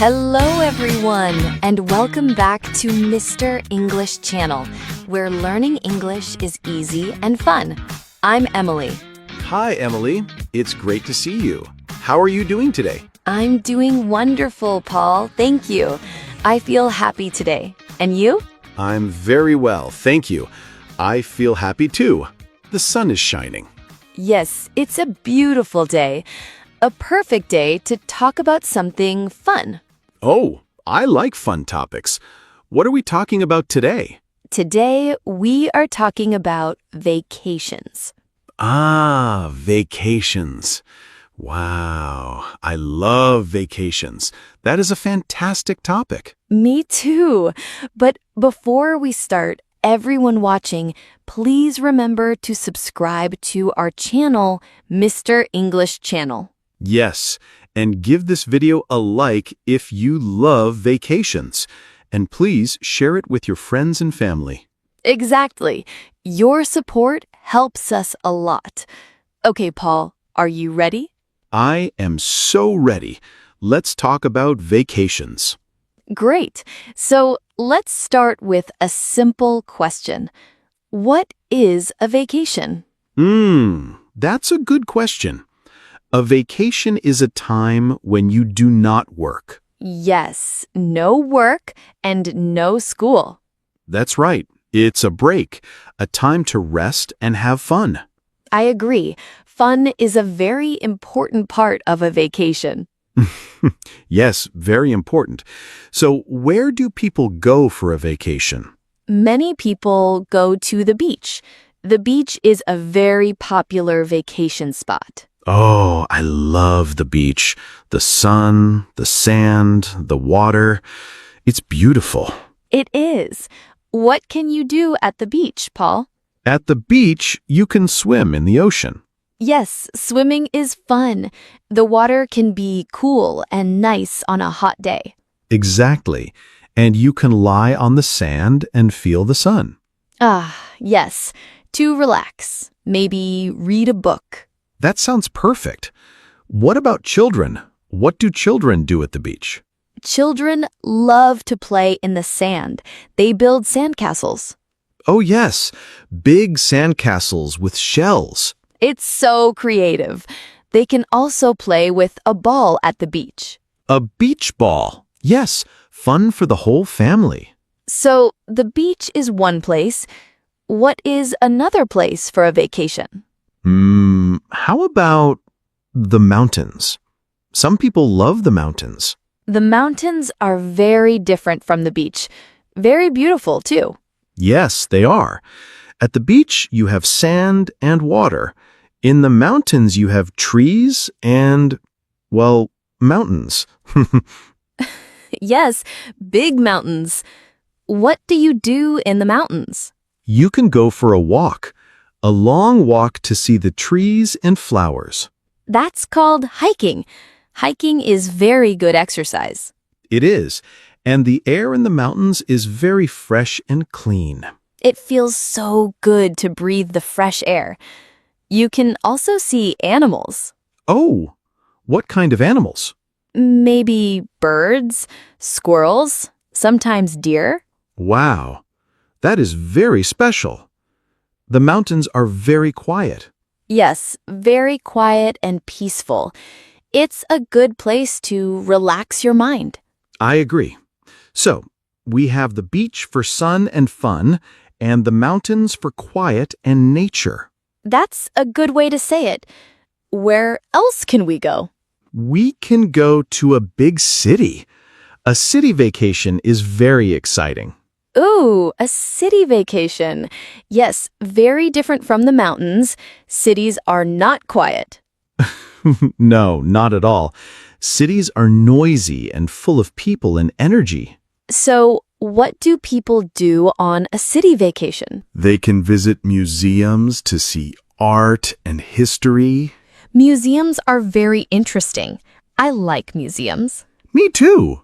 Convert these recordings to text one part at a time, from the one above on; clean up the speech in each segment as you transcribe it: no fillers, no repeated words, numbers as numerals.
Hello everyone, and welcome back to Mr. English Channel, where learning English is easy and fun. I'm Emily. Hi, Emily. It's great to see you. How are you doing today? I'm doing wonderful, Paul. Thank you. I feel happy today. And you? I'm very well, thank you. I feel happy too. The sun is shining. Yes, it's a beautiful day. A perfect day to talk about something fun. Oh, I like fun topics. What are we talking about today? Today, we are talking about vacations. Ah, vacations. Wow, I love vacations. That is a fantastic topic. Me too. But before we start, everyone watching, please remember to subscribe to our channel, Mr. English Channel. Yes, and give this video a like if you love vacations. And please share it with your friends and family. Exactly. Your support helps us a lot. Okay, Paul, are you ready? I am so ready. Let's talk about vacations. Great. So let's start with a simple question. What is a vacation? That's a good question. A vacation is a time when you do not work. Yes, no work and no school. That's right. It's a break, a time to rest and have fun. I agree. Fun is a very important part of a vacation. Yes, very important. So where do people go for a vacation? Many people go to the beach. The beach is a very popular vacation spot. Oh, I love the beach. The sun, the sand, the water. It's beautiful. It is. What can you do at the beach, Paul? At the beach, you can swim in the ocean. Yes, swimming is fun. The water can be cool and nice on a hot day. Exactly. And you can lie on the sand and feel the sun. Ah, yes. To relax. Maybe read a book. That sounds perfect. What about children? What do children do at the beach? Children love to play in the sand. They build sandcastles. Oh, yes. Big sandcastles with shells. It's so creative. They can also play with a ball at the beach. A beach ball. Yes, fun for the whole family. So the beach is one place. What is another place for a vacation? How about the mountains? Some people love the mountains. The mountains are very different from the beach. Very beautiful, too. Yes, they are. At the beach, you have sand and water. In the mountains, you have trees and, well, mountains. Yes, big mountains. What do you do in the mountains? You can go for a long walk to see the trees and flowers. That's called hiking. Hiking is very good exercise. It is, and the air in the mountains is very fresh and clean. It feels so good to breathe the fresh air. You can also see animals. Oh, what kind of animals? Maybe birds, squirrels, sometimes deer. Wow, that is very special. The mountains are very quiet. Yes, very quiet and peaceful. It's a good place to relax your mind. I agree. So, we have the beach for sun and fun, and the mountains for quiet and nature. That's a good way to say it. Where else can we go? We can go to a big city. A city vacation is very exciting. Ooh, a city vacation. Yes, very different from the mountains. Cities are not quiet. No, not at all. Cities are noisy and full of people and energy. So, what do people do on a city vacation? They can visit museums to see art and history. Museums are very interesting. I like museums. Me too.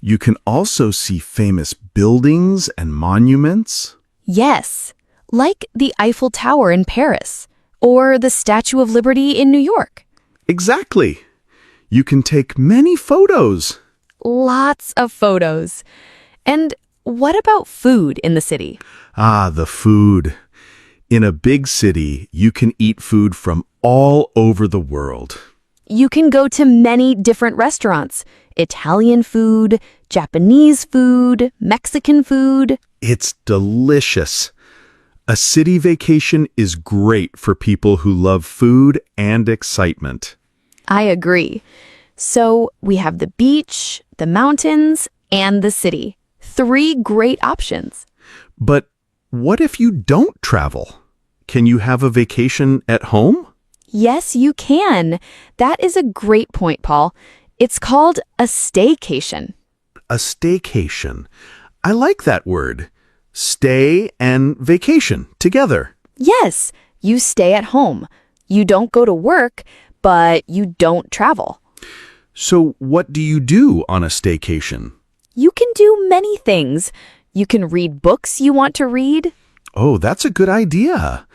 You can also see famous buildings and monuments. Yes, like the Eiffel Tower in Paris or the Statue of Liberty in New York. Exactly. You can take many photos. lots of photos. And what about food in the city? Ah, the food. In a big city, you can eat food from all over the world. You can go to many different restaurants. Italian food, Japanese food, Mexican food. It's delicious. A city vacation is great for people who love food and excitement. I agree. So we have the beach, the mountains, and the city. 3 great options. But what if you don't travel? Can you have a vacation at home? Yes, you can. That is a great point, Paul. It's called a staycation. A staycation. I like that word. Stay and vacation together. Yes, you stay at home. You don't go to work, but you don't travel. So what do you do on a staycation? You can do many things. You can read books you want to read. Oh, that's a good idea.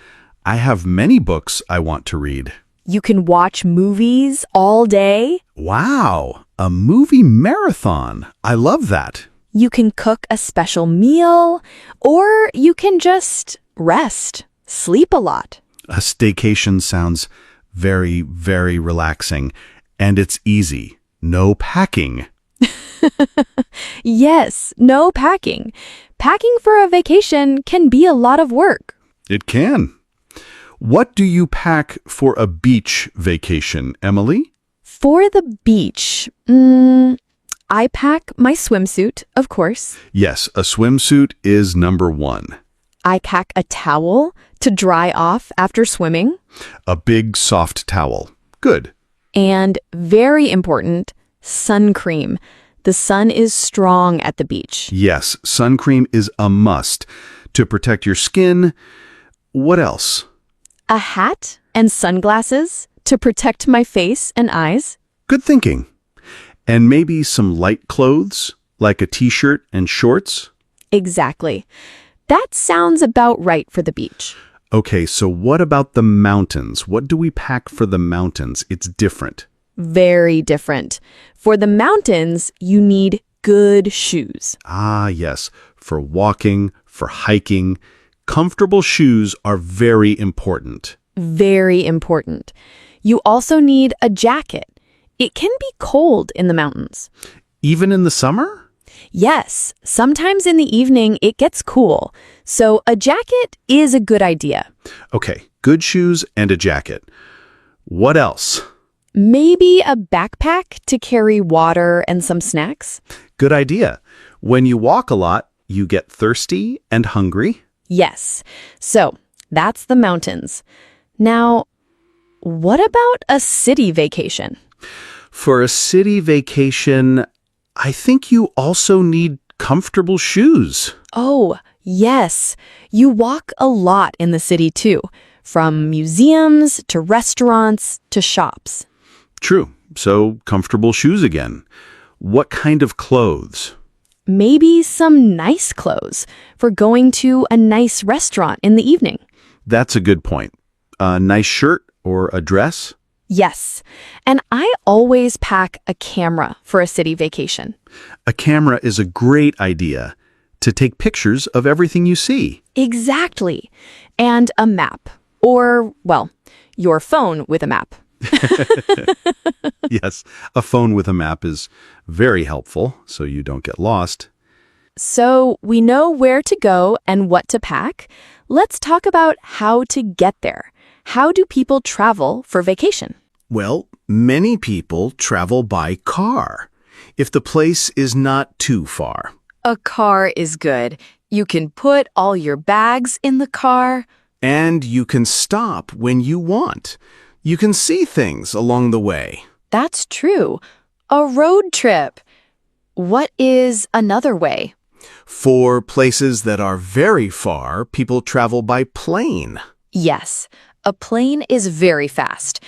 I have many books I want to read. You can watch movies all day. Wow, a movie marathon. I love that. You can cook a special meal, or you can just rest, sleep a lot. A staycation sounds very, very relaxing, and it's easy. No packing. Yes, no packing. Packing for a vacation can be a lot of work. It can. What do you pack for a beach vacation, Emily? For the beach, I pack my swimsuit, of course. Yes, a swimsuit is number 1. I pack a towel to dry off after swimming. A big soft towel. Good. And very important, sun cream. The sun is strong at the beach. Yes, sun cream is a must to protect your skin. What else? A hat and sunglasses to protect my face and eyes. Good thinking. And maybe some light clothes, like a t-shirt and shorts? Exactly. That sounds about right for the beach. Okay, so what about the mountains? What do we pack for the mountains? It's different. Very different. For the mountains, you need good shoes. Ah, yes, for walking, for hiking. Comfortable shoes are very important. Very important. You also need a jacket. It can be cold in the mountains. Even in the summer? Yes, sometimes in the evening it gets cool, so a jacket is a good idea. Okay, good shoes and a jacket. What else? Maybe a backpack to carry water and some snacks? Good idea. When you walk a lot, you get thirsty and hungry. Yes, so that's the mountains. Now, what about a city vacation? For a city vacation, I think you also need comfortable shoes. Oh, yes. You walk a lot in the city too, from museums to restaurants to shops. True. So comfortable shoes again. What kind of clothes? Maybe some nice clothes for going to a nice restaurant in the evening. That's a good point. A nice shirt or a dress? Yes, and I always pack a camera for a city vacation. A camera is a great idea to take pictures of everything you see. Exactly. And a map. Or, well, your phone with a map. Yes, a phone with a map is very helpful so you don't get lost. So we know where to go and what to pack. Let's talk about how to get there. How do people travel for vacation? Well, many people travel by car, if the place is not too far. A car is good. You can put all your bags in the car. And you can stop when you want. You can see things along the way. That's true. A road trip. What is another way? For places that are very far, people travel by plane. Yes, a plane is very fast.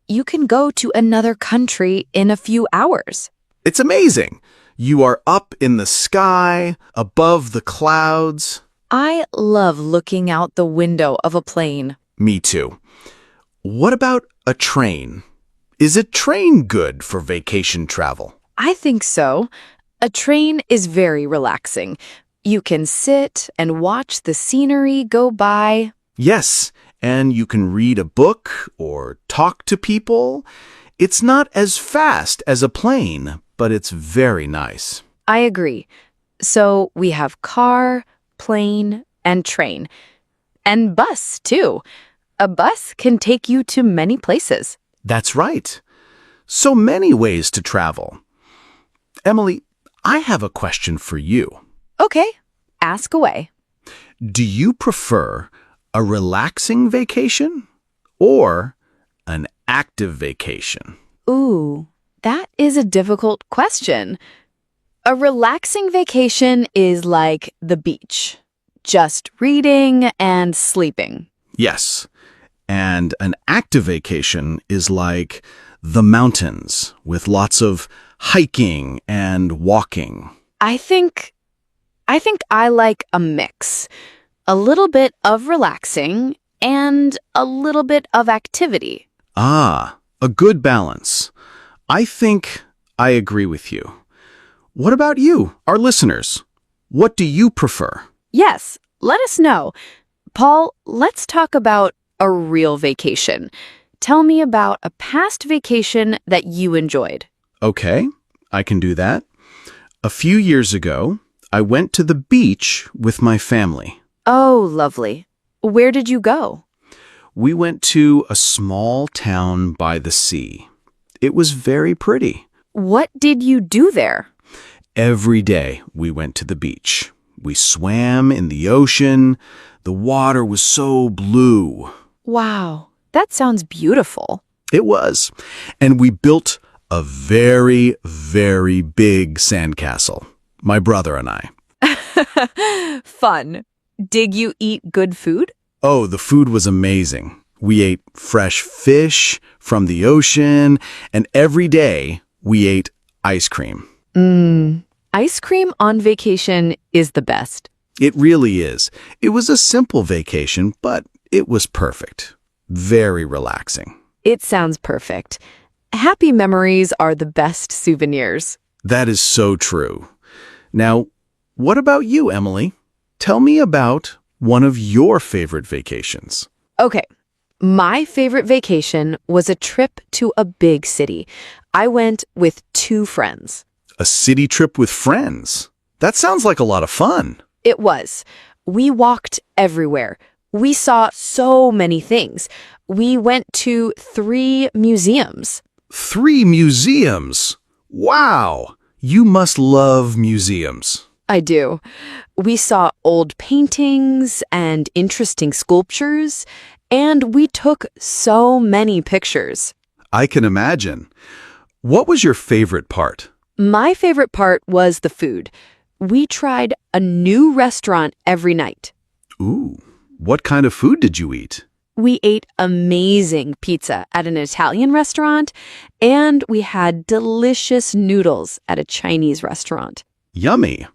You can go to another country in a few hours. It's amazing. You are up in the sky, above the clouds. I love looking out the window of a plane. Me too. What about a train? Is a train good for vacation travel? I think so. A train is very relaxing. You can sit and watch the scenery go by. Yes, and you can read a book or talk to people. It's not as fast as a plane, but it's very nice. I agree. So we have car, plane, and train. And bus, too. A bus can take you to many places. That's right. So many ways to travel. Emily, I have a question for you. Okay, ask away. Do you prefer a relaxing vacation or an active vacation? Ooh, that is a difficult question. A relaxing vacation is like the beach, just reading and sleeping. Yes. And an active vacation is like the mountains with lots of hiking and walking. I think I like a mix. A little bit of relaxing and a little bit of activity. Ah, a good balance. I think I agree with you. What about you, our listeners? What do you prefer? Yes, let us know. Paul, let's talk about a real vacation. Tell me about a past vacation that you enjoyed. Okay, I can do that. A few years ago, I went to the beach with my family. Oh, lovely. Where did you go? We went to a small town by the sea. It was very pretty. What did you do there? Every day we went to the beach. We swam in the ocean. The water was so blue. Wow, that sounds beautiful. It was. And we built a very, very big sandcastle, my brother and I. Fun. Did you eat good food? Oh, the food was amazing. We ate fresh fish from the ocean, and every day we ate ice cream. Ice cream on vacation is the best. It really is. It was a simple vacation, but it was perfect. Very relaxing. It sounds perfect. Happy memories are the best souvenirs. That is so true. Now, what about you, Emily? Tell me about one of your favorite vacations. Okay, my favorite vacation was a trip to a big city. I went with 2 friends. A city trip with friends. That sounds like a lot of fun. It was. We walked everywhere. We saw so many things. We went to 3 museums. 3 museums. Wow! You must love museums. I do. We saw old paintings and interesting sculptures, and we took so many pictures. I can imagine. What was your favorite part? My favorite part was the food. We tried a new restaurant every night. Ooh, what kind of food did you eat? We ate amazing pizza at an Italian restaurant, and we had delicious noodles at a Chinese restaurant. Yummy.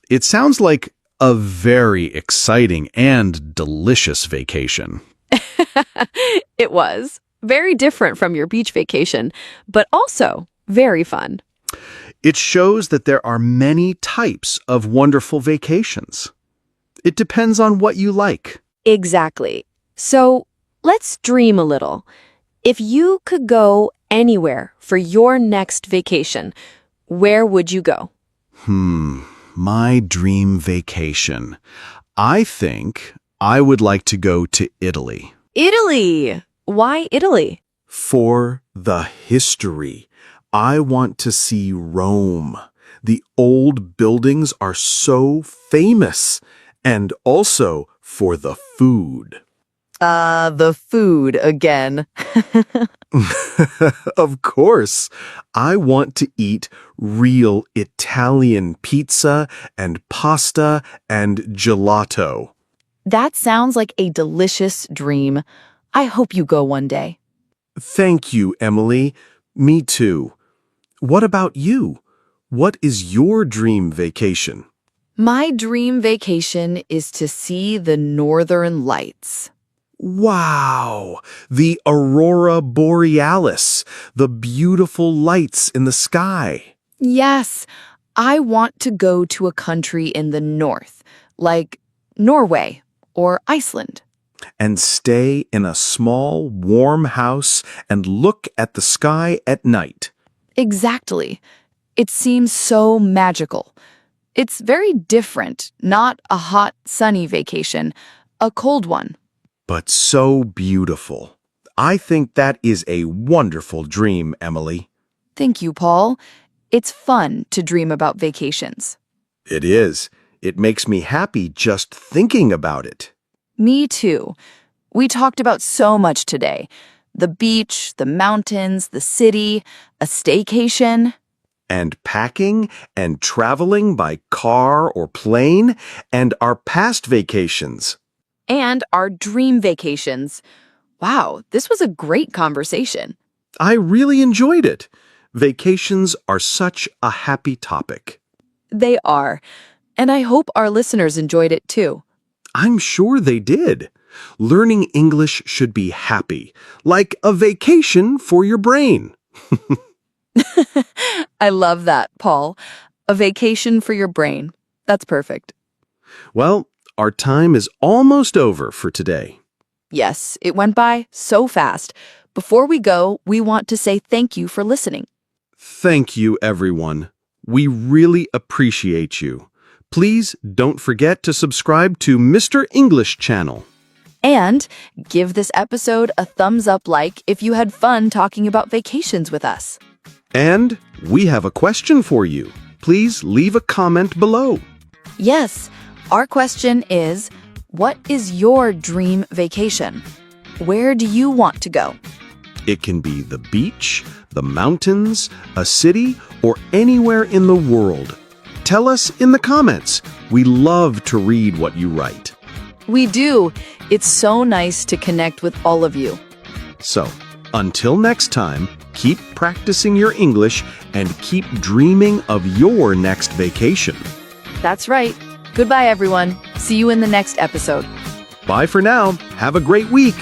It sounds like a very exciting and delicious vacation. It was very different from your beach vacation, but also very fun. It shows that there are many types of wonderful vacations. It depends on what you like. Exactly. So let's dream a little. If you could go anywhere for your next vacation, where would you go? My dream vacation. I think I would like to go to Italy. Italy! Why Italy? For the history. I want to see Rome. The old buildings are so famous. And also for the food. The food again. Of course. I want to eat real Italian pizza and pasta and gelato. That sounds like a delicious dream. I hope you go one day. Thank you, Emily. Me too. What about you? What is your dream vacation? My dream vacation is to see the northern lights. Wow! The aurora borealis, the beautiful lights in the sky. Yes, I want to go to a country in the north, like Norway or Iceland. And stay in a small, warm house and look at the sky at night. Exactly. It seems so magical. It's very different, not a hot, sunny vacation, a cold one. But so beautiful. I think that is a wonderful dream, Emily. Thank you, Paul. It's fun to dream about vacations. It is. It makes me happy just thinking about it. Me too. We talked about so much today. The beach, the mountains, the city, a staycation. And packing and traveling by car or plane and our past vacations. And our dream vacations. Wow, this was a great conversation. I really enjoyed it. Vacations are such a happy topic. They are. And I hope our listeners enjoyed it too. I'm sure they did. Learning English should be happy, like a vacation for your brain. I love that, Paul. A vacation for your brain. That's perfect. Well, our time is almost over for today. Yes, it went by so fast. Before we go, we want to say thank you for listening. Thank you, everyone. We really appreciate you. Please don't forget to subscribe to Mr. English channel. And give this episode a thumbs up like if you had fun talking about vacations with us. And we have a question for you. Please leave a comment below. Yes, our question is, what is your dream vacation? Where do you want to go? It can be the beach, the mountains, a city, or anywhere in the world. Tell us in the comments. We love to read what you write. We do. It's so nice to connect with all of you. So, until next time, keep practicing your English and keep dreaming of your next vacation. That's right. Goodbye, everyone. See you in the next episode. Bye for now. Have a great week.